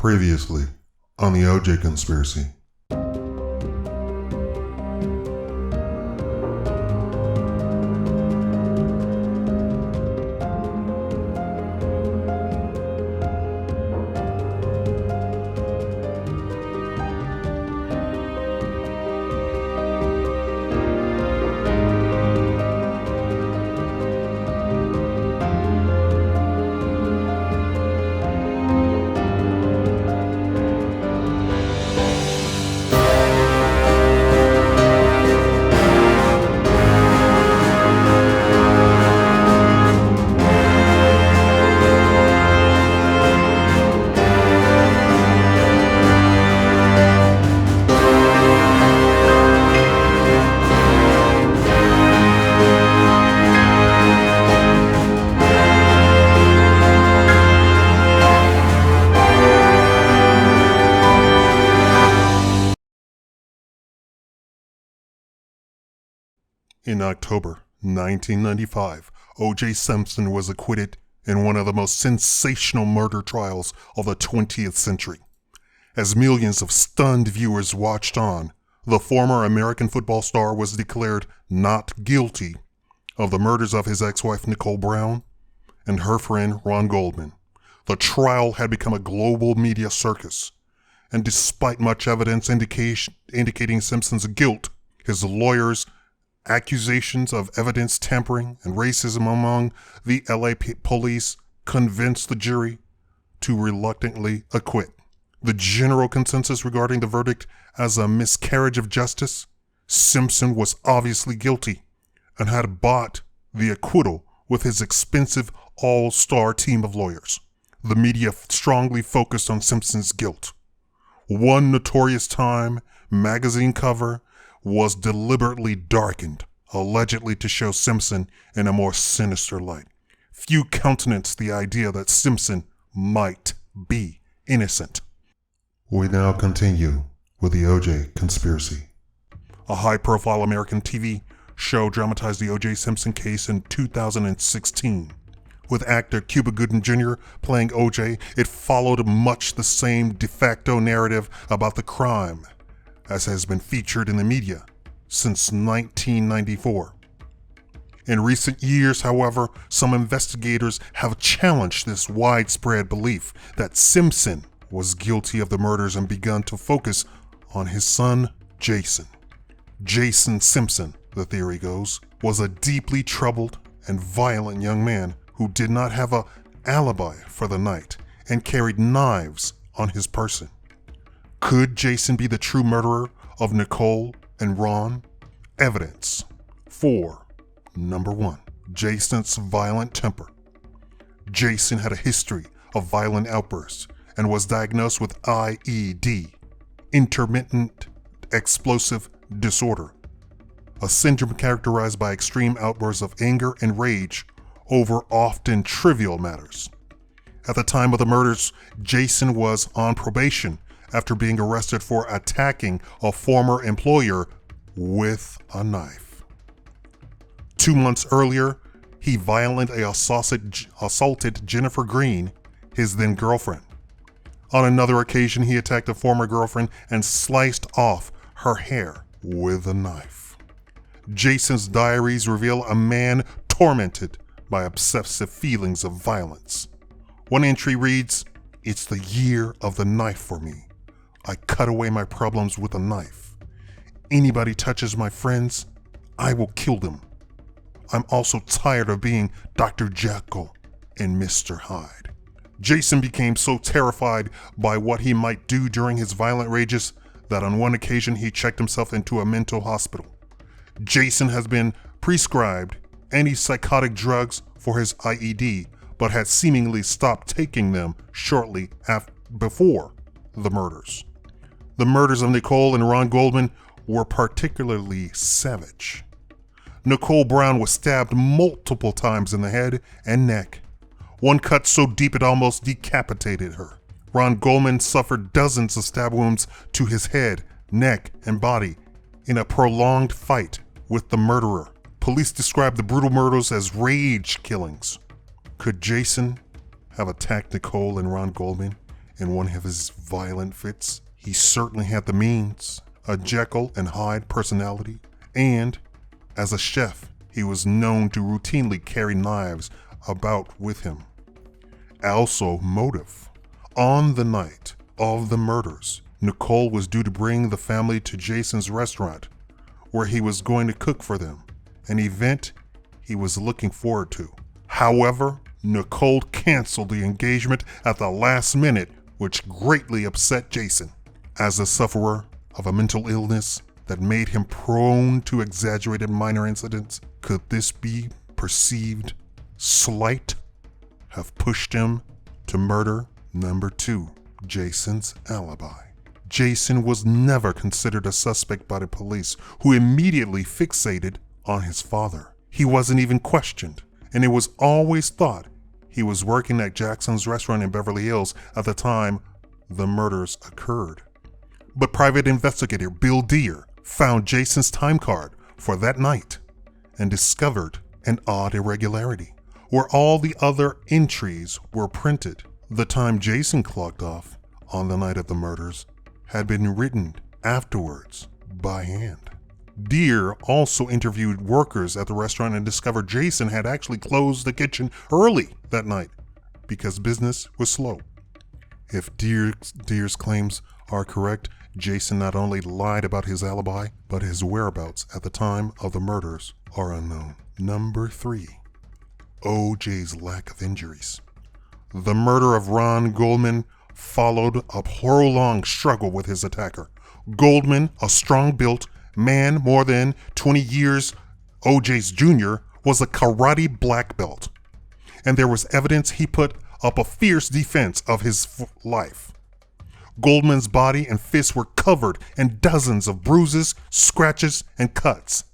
Previously on the OJ conspiracy. In October 1995, O.J. Simpson was acquitted in one of the most sensational murder trials of the 20th century. As millions of stunned viewers watched on, the former American football star was declared not guilty of the murders of his ex-wife Nicole Brown and her friend Ron Goldman. The trial had become a global media circus, and despite much evidence indicating Simpson's guilt, his lawyers' accusations of evidence tampering and racism among the LA police convinced the jury to reluctantly acquit. The general consensus regarding the verdict as a miscarriage of justice, Simpson was obviously guilty and had bought the acquittal with his expensive all-star team of lawyers. The media strongly focused on Simpson's guilt. One Notorious Time magazine cover was deliberately darkened, allegedly to show Simpson in a more sinister light. Few countenanced the idea that Simpson might be innocent. We now continue with the O.J. conspiracy. A high-profile American TV show dramatized the O.J. Simpson case in 2016. With actor Cuba Gooding Jr. playing O.J., it followed much the same de facto narrative about the crime as has been featured in the media since 1994. In recent years, however, some investigators have challenged this widespread belief that Simpson was guilty of the murders and begun to focus on his son, Jason. Jason Simpson, the theory goes, was a deeply troubled and violent young man who did not have an alibi for the night and carried knives on his person. Could Jason be the true murderer of Nicole and Ron? Evidence. 4. Number 1. Jason's violent temper. Jason had a history of violent outbursts and was diagnosed with IED, intermittent explosive disorder, a syndrome characterized by extreme outbursts of anger and rage over often trivial matters. At the time of the murders, Jason was on probation after being arrested for attacking a former employer with a knife. 2 months earlier, he violently assaulted Jennifer Green, his then girlfriend. On another occasion, he attacked a former girlfriend and sliced off her hair with a knife. Jason's diaries reveal a man tormented by obsessive feelings of violence. One entry reads, "It's the year of the knife for me. I cut away my problems with a knife. Anybody touches my friends, I will kill them. I'm also tired of being Dr. Jekyll and Mr. Hyde." Jason became so terrified by what he might do during his violent rages that on one occasion he checked himself into a mental hospital. Jason has been prescribed antipsychotic drugs for his IED, but had seemingly stopped taking them shortly before the murders. The murders of Nicole and Ron Goldman were particularly savage. Nicole Brown was stabbed multiple times in the head and neck, one cut so deep it almost decapitated her. Ron Goldman suffered dozens of stab wounds to his head, neck, and body in a prolonged fight with the murderer. Police described the brutal murders as rage killings. Could Jason have attacked Nicole and Ron Goldman in one of his violent fits. He certainly had the means, a Jekyll and Hyde personality, and as a chef, he was known to routinely carry knives about with him. Also, motive. On the night of the murders, Nicole was due to bring the family to Jason's restaurant, where he was going to cook for them, an event he was looking forward to. However, Nicole canceled the engagement at the last minute, which greatly upset Jason. As a sufferer of a mental illness that made him prone to exaggerated minor incidents, could this be perceived slight have pushed him to murder? Number 2, Jason's alibi. Jason was never considered a suspect by the police, who immediately fixated on his father. He wasn't even questioned, and it was always thought he was working at Jackson's restaurant in Beverly Hills at the time the murders occurred. But private investigator Bill Deere found Jason's time card for that night and discovered an odd irregularity where all the other entries were printed. The time Jason clocked off on the night of the murders had been written afterwards by hand. Deere also interviewed workers at the restaurant and discovered Jason had actually closed the kitchen early that night because business was slow. If Deere's claims are correct, Jason not only lied about his alibi, but his whereabouts at the time of the murders are unknown. Number 3, O.J.'s lack of injuries. The murder of Ron Goldman followed a prolonged struggle with his attacker. Goldman, a strong-built man more than 20 years O.J.'s junior, was a karate black belt, and there was evidence he put up a fierce defense of his life. Goldman's body and fists were covered in dozens of bruises, scratches, and cuts.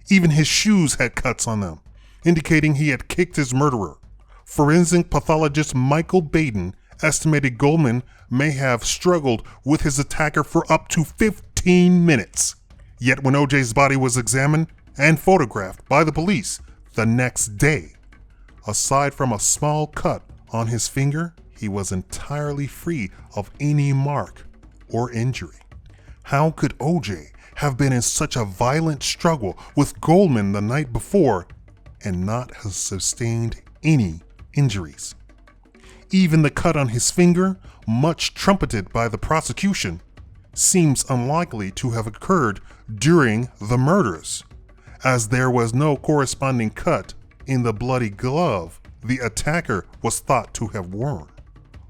Even his shoes had cuts on them, indicating he had kicked his murderer. Forensic pathologist Michael Baden estimated Goldman may have struggled with his attacker for up to 15 minutes. Yet when O.J.'s body was examined and photographed by the police the next day, aside from a small cut on his finger, he was entirely free of any mark or injury. How could O.J. have been in such a violent struggle with Goldman the night before and not have sustained any injuries? Even the cut on his finger, much trumpeted by the prosecution, seems unlikely to have occurred during the murders, as there was no corresponding cut in the bloody glove the attacker was thought to have worn.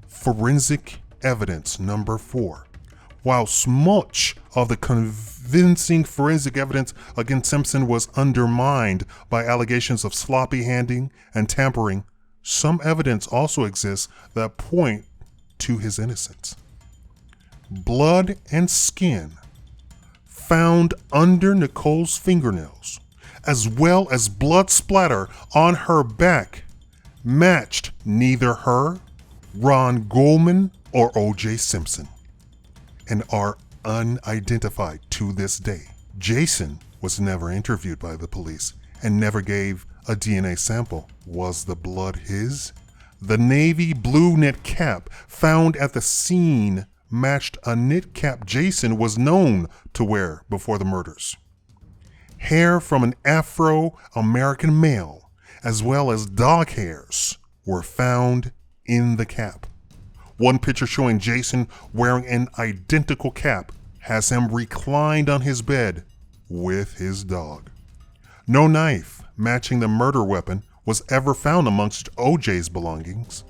Forensic evidence number 4. Whilst much of the convincing forensic evidence against Simpson was undermined by allegations of sloppy handling and tampering, some evidence also exists that point to his innocence. Blood and skin found under Nicole's fingernails, as well as blood splatter on her back, matched neither her, Ron Goldman, or O.J. Simpson, and are unidentified to this day. Jason was never interviewed by the police and never gave a DNA sample. Was the blood his? The navy blue knit cap found at the scene matched a knit cap Jason was known to wear before the murders. Hair from an Afro-American male, as well as dog hairs, were found in the cap. One picture showing Jason wearing an identical cap has him reclined on his bed with his dog. No knife matching the murder weapon was ever found amongst O.J.'s belongings.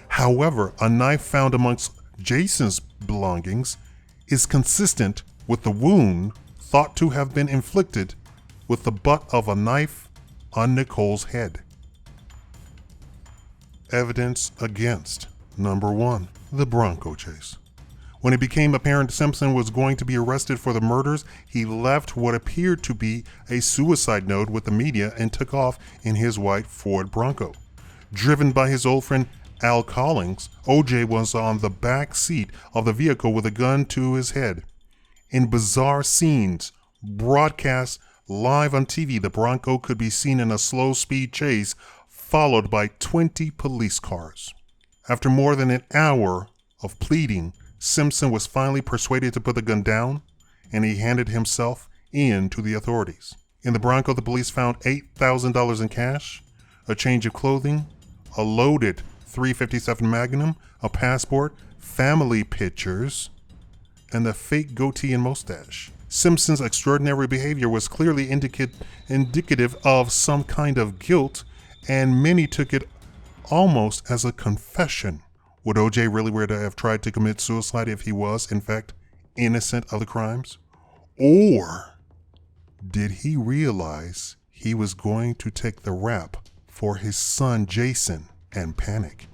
However, a knife found amongst Jason's belongings is consistent with the wound thought to have been inflicted with the butt of a knife on Nicole's head. Evidence against. Number 1, the Bronco chase. When it became apparent Simpson was going to be arrested for the murders, he left what appeared to be a suicide note with the media and took off in his white Ford Bronco. Driven by his old friend Al Collins, O.J. was on the back seat of the vehicle with a gun to his head. In bizarre scenes broadcast live on TV, the Bronco could be seen in a slow-speed chase followed by 20 police cars. After more than an hour of pleading, Simpson was finally persuaded to put the gun down, and he handed himself in to the authorities. In the Bronco, the police found $8,000 in cash, a change of clothing, a loaded .357 Magnum, a passport, family pictures, and a fake goatee and mustache. Simpson's extraordinary behavior was clearly indicative of some kind of guilt, and many took it almost as a confession. Would O.J. really were to have tried to commit suicide if he was, in fact, innocent of the crimes? Or did he realize he was going to take the rap for his son Jason and panic?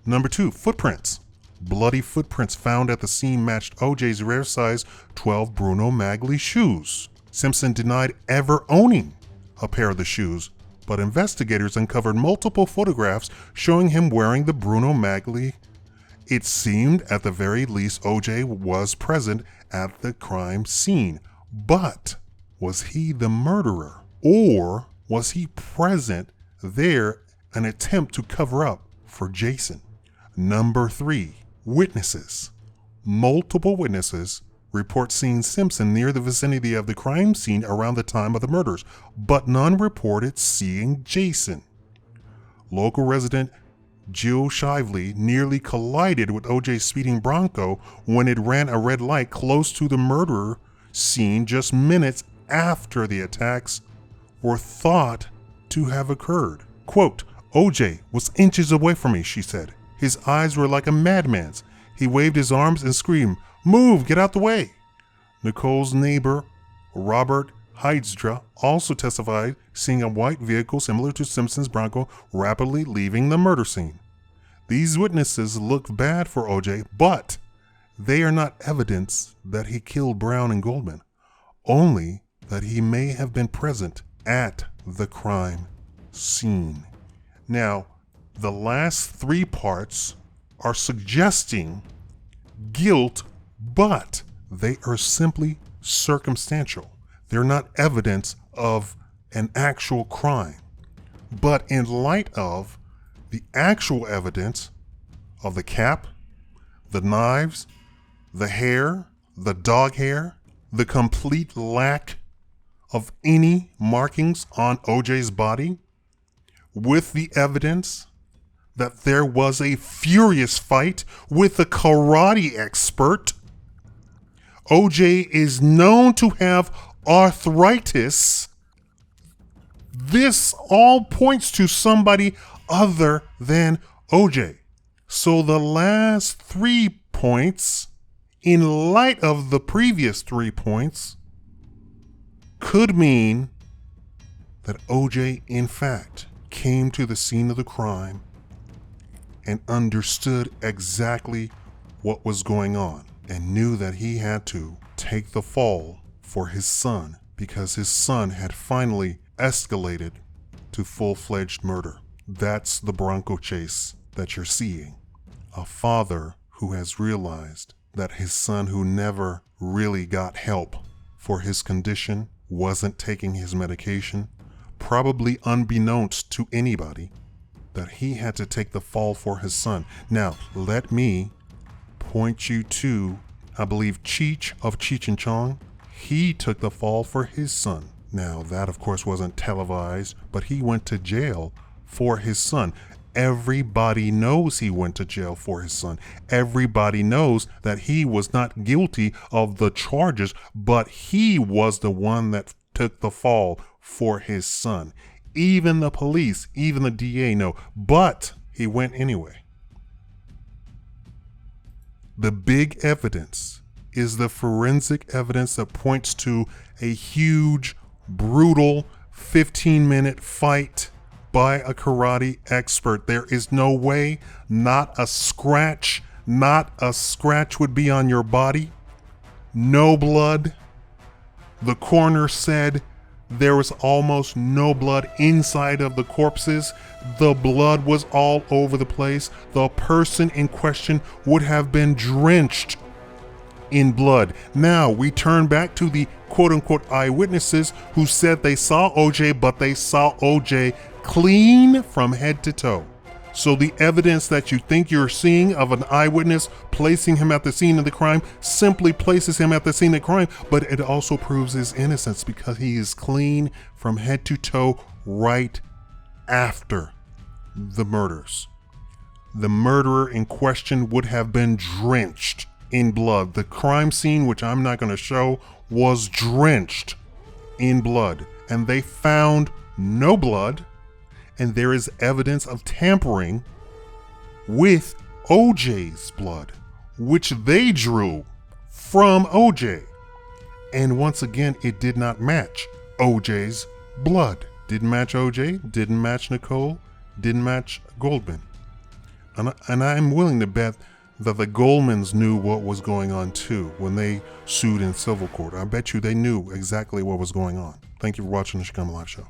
Number 2, footprints. Bloody footprints found at the scene matched O.J.'s rare size 12 Bruno Magli shoes. Simpson denied ever owning a pair of the shoes, but investigators uncovered multiple photographs showing him wearing the Bruno Magli. It seemed at the very least O.J. was present at the crime scene. But was he the murderer? Or was he present there, an attempt to cover up for Jason? Number 3, witnesses. Multiple witnesses report seeing Simpson near the vicinity of the crime scene around the time of the murders, but none reported seeing Jason. Local resident Jill Shively nearly collided with O.J.'s speeding Bronco when it ran a red light close to the murder scene just minutes after the attacks were thought to have occurred. Quote, "O.J. was inches away from me," she said. "His eyes were like a madman's. He waved his arms and screamed, 'Move, get out the way.'" Nicole's neighbor, Robert Heidstra, also testified seeing a white vehicle similar to Simpson's Bronco rapidly leaving the murder scene. These witnesses look bad for O.J., but they are not evidence that he killed Brown and Goldman, only that he may have been present at the crime scene. Now, the last 3 parts are suggesting guilt, but they are simply circumstantial. They're not evidence of an actual crime. But in light of the actual evidence of the cap, the knives, the hair, the dog hair, the complete lack of any markings on O.J.'s body, with the evidence that there was a furious fight with a karate expert, O.J. is known to have arthritis. This all points to somebody other than O.J. So the last 3 points, in light of the previous 3 points, could mean that O.J. in fact came to the scene of the crime and understood exactly what was going on and knew that he had to take the fall for his son because his son had finally escalated to full-fledged murder. That's the Bronco chase that you're seeing. A father who has realized that his son, who never really got help for his condition, wasn't taking his medication, probably unbeknownst to anybody, that he had to take the fall for his son. Now, let me point you to, I believe, Cheech of Cheech and Chong. He took the fall for his son. Now, that of course wasn't televised, but he went to jail for his son. Everybody knows he went to jail for his son. Everybody knows that he was not guilty of the charges, but he was the one that took the fall for his son. Even the police, even the DA know, but he went anyway. The big evidence is the forensic evidence that points to a huge, brutal 15-minute fight by a karate expert. There is no way, not a scratch would be on your body. No blood. The coroner said there was almost no blood inside of the corpses. The blood was all over the place. The person in question would have been drenched in blood. Now we turn back to the quote-unquote eyewitnesses who said they saw OJ, but they saw OJ clean from head to toe. So the evidence that you think you're seeing of an eyewitness placing him at the scene of the crime simply places him at the scene of the crime, but it also proves his innocence because he is clean from head to toe right after the murders. The murderer in question would have been drenched in blood. The crime scene, which I'm not going to show, was drenched in blood, and they found no blood, and there is evidence of tampering with OJ's blood, which they drew from OJ. And once again, it did not match OJ's blood. Didn't match OJ, didn't match Nicole, didn't match Goldman. And I'm willing to bet that the Goldmans knew what was going on too when they sued in civil court. I bet you they knew exactly what was going on. Thank you for watching the Shakaama Live Show.